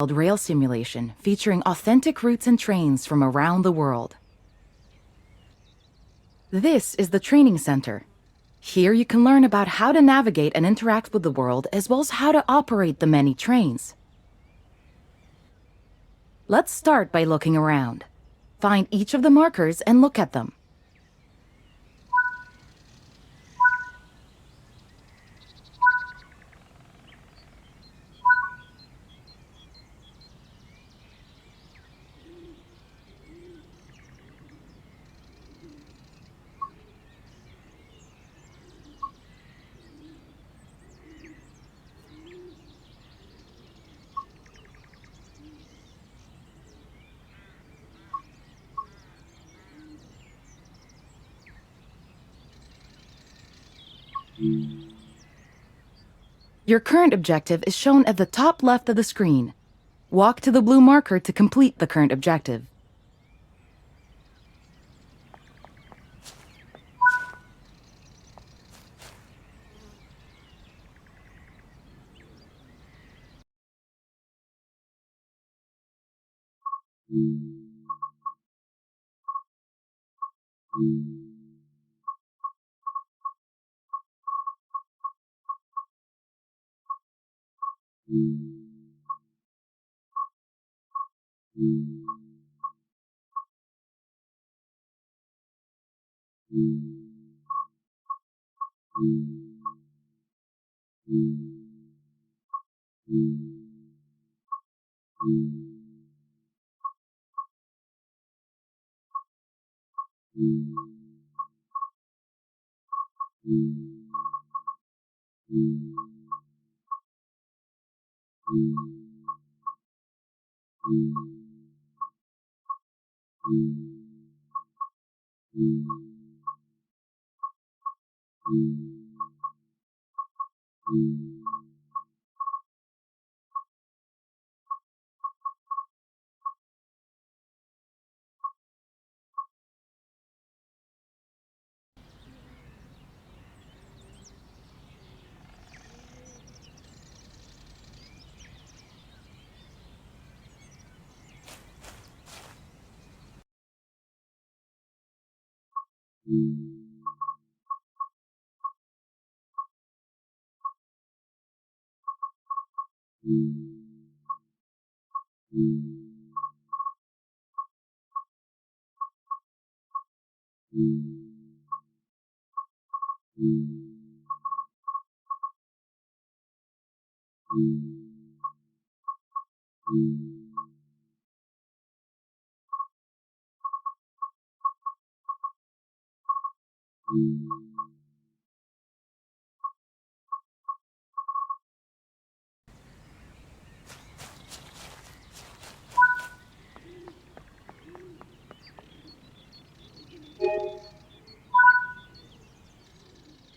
rail simulation featuring authentic routes and trains from around the world. This is the training center. Here you can learn about how to navigate and interact with the world, as well as how to operate the many trains. Let's start by looking around. Find each of the markers and look at them. Your current objective is shown at the top left of the screen. Walk to the blue marker to complete the current objective.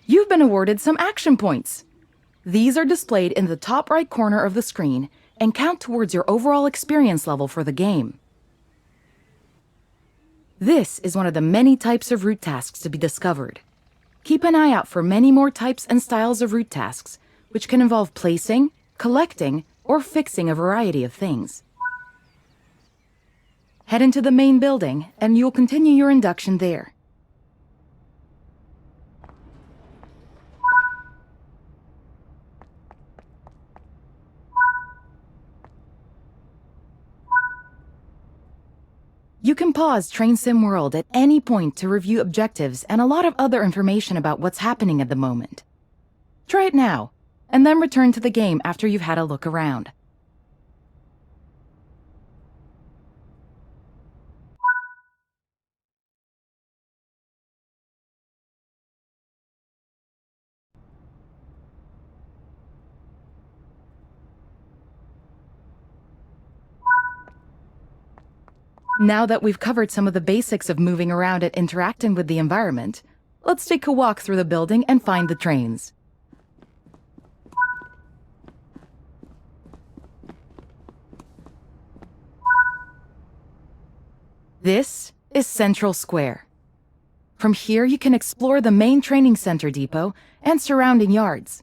You've been awarded some action points. These are displayed in the top right corner of the screen and count towards your overall experience level for the game. This is one of the many types of route tasks to be discovered. Keep an eye out for many more types and styles of route tasks, which can involve placing, collecting, or fixing a variety of things. Head into the main building, and you'll continue your induction there. You can pause Train Sim World at any point to review objectives and a lot of other information about what's happening at the moment. Try it now, and then return to the game after you've had a look around. Now that we've covered some of the basics of moving around and interacting with the environment, let's take a walk through the building and find the trains. This is Central Square. From here you can explore the main training center depot and surrounding yards.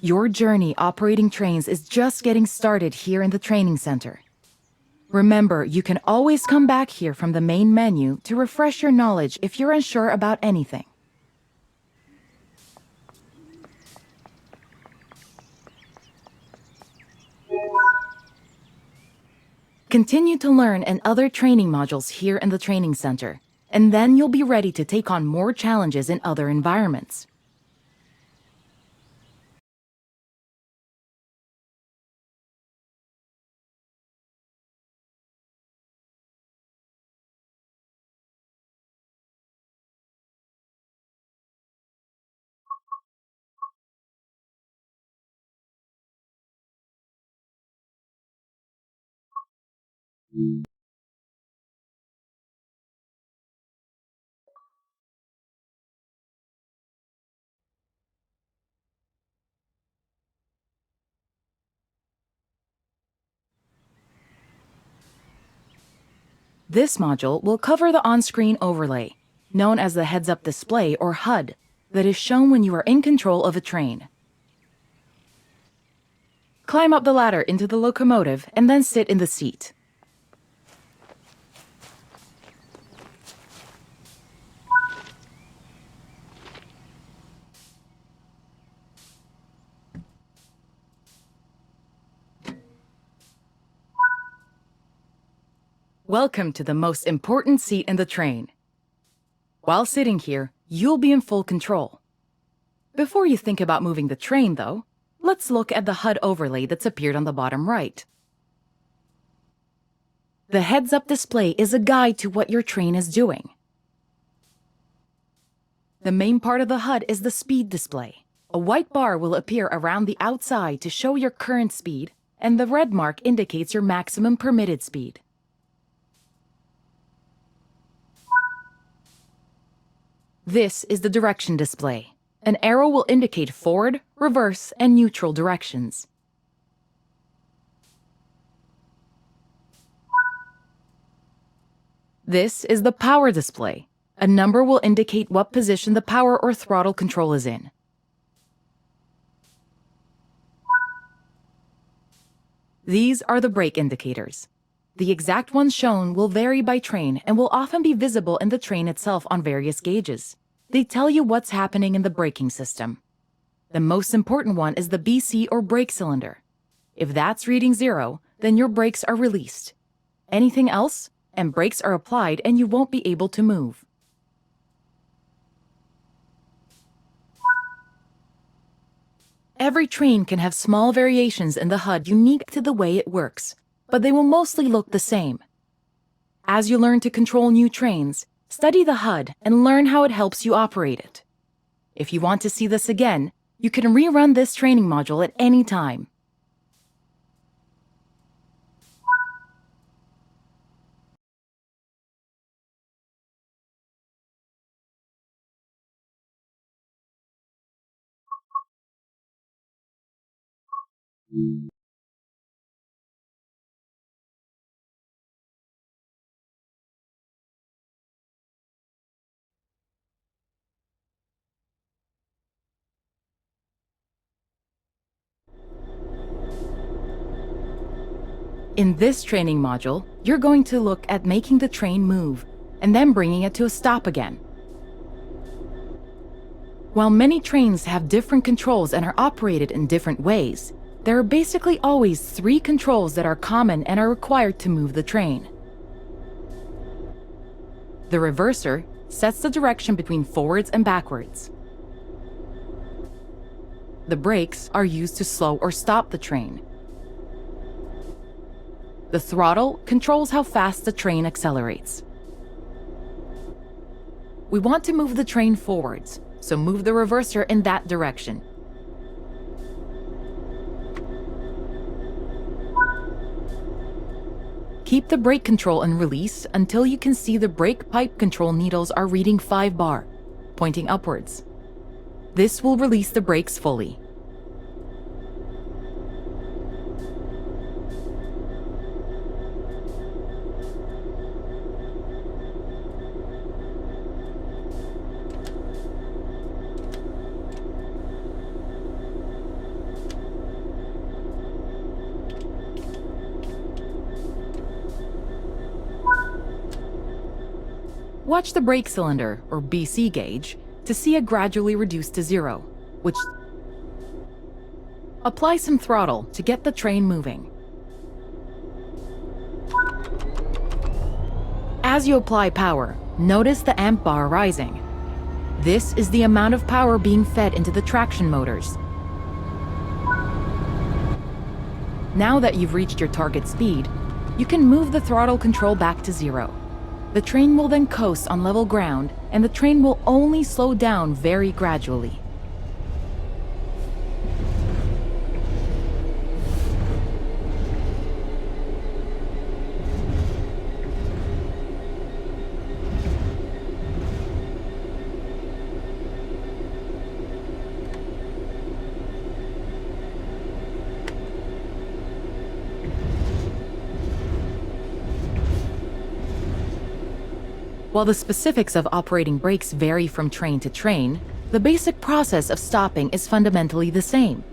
Your journey operating trains is just getting started here in the training center. Remember, you can always come back here from the main menu to refresh your knowledge if you're unsure about anything. Continue to learn in other training modules here in the training center, and then you'll be ready to take on more challenges in other environments. This module will cover the on-screen overlay, known as the heads-up display or HUD, that is shown when you are in control of a train. Climb up the ladder into the locomotive and then sit in the seat. Welcome to the most important seat in the train. While sitting here, you'll be in full control. Before you think about moving the train, though, let's look at the HUD overlay that's appeared on the bottom right. The heads-up display is a guide to what your train is doing. The main part of the HUD is the speed display. A white bar will appear around the outside to show your current speed, and the red mark indicates your maximum permitted speed. This is the direction display. An arrow will indicate forward, reverse, and neutral directions. This is the power display. A number will indicate what position the power or throttle control is in. These are the brake indicators. The exact ones shown will vary by train and will often be visible in the train itself on various gauges. They tell you what's happening in the braking system. The most important one is the BC or brake cylinder. If that's reading 0, then your brakes are released. Anything else, and brakes are applied and you won't be able to move. Every train can have small variations in the HUD unique to the way it works, but they will mostly look the same. As you learn to control new trains, study the HUD and learn how it helps you operate it. If you want to see this again, you can rerun this training module at any time. In this training module, you're going to look at making the train move and then bringing it to a stop again. While many trains have different controls and are operated in different ways, there are basically always 3 controls that are common and are required to move the train. The reverser sets the direction between forwards and backwards. The brakes are used to slow or stop the train. The throttle controls how fast the train accelerates. We want to move the train forwards, so move the reverser in that direction. Keep the brake control and release until you can see the brake pipe control needles are reading 5 bar, pointing upwards. This will release the brakes fully. Watch the brake cylinder, or BC gauge, to see it gradually reduce to zero, which apply some throttle to get the train moving. As you apply power, notice the amp bar rising. This is the amount of power being fed into the traction motors. Now that you've reached your target speed, you can move the throttle control back to zero. The train will then coast on level ground, and the train will only slow down very gradually. While the specifics of operating brakes vary from train to train, the basic process of stopping is fundamentally the same.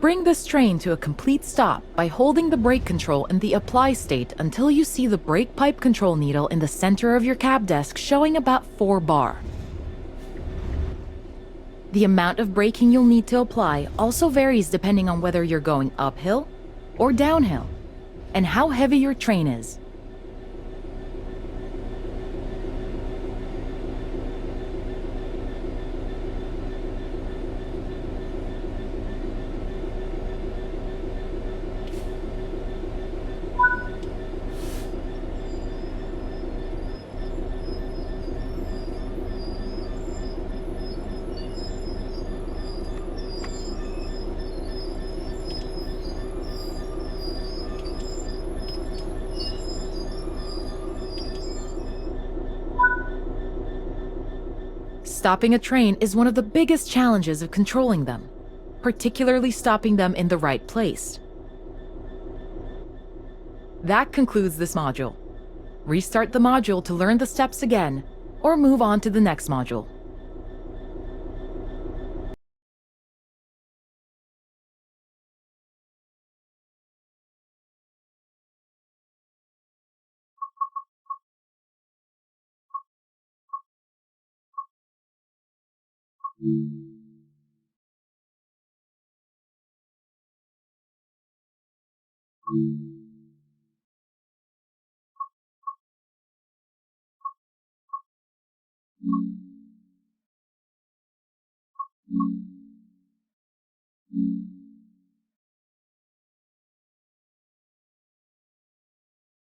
Bring this train to a complete stop by holding the brake control in the apply state until you see the brake pipe control needle in the center of your cab desk showing about 4 bar. The amount of braking you'll need to apply also varies depending on whether you're going uphill or downhill, and how heavy your train is. Stopping a train is one of the biggest challenges of controlling them, particularly stopping them in the right place. That concludes this module. Restart the module to learn the steps again, or move on to the next module.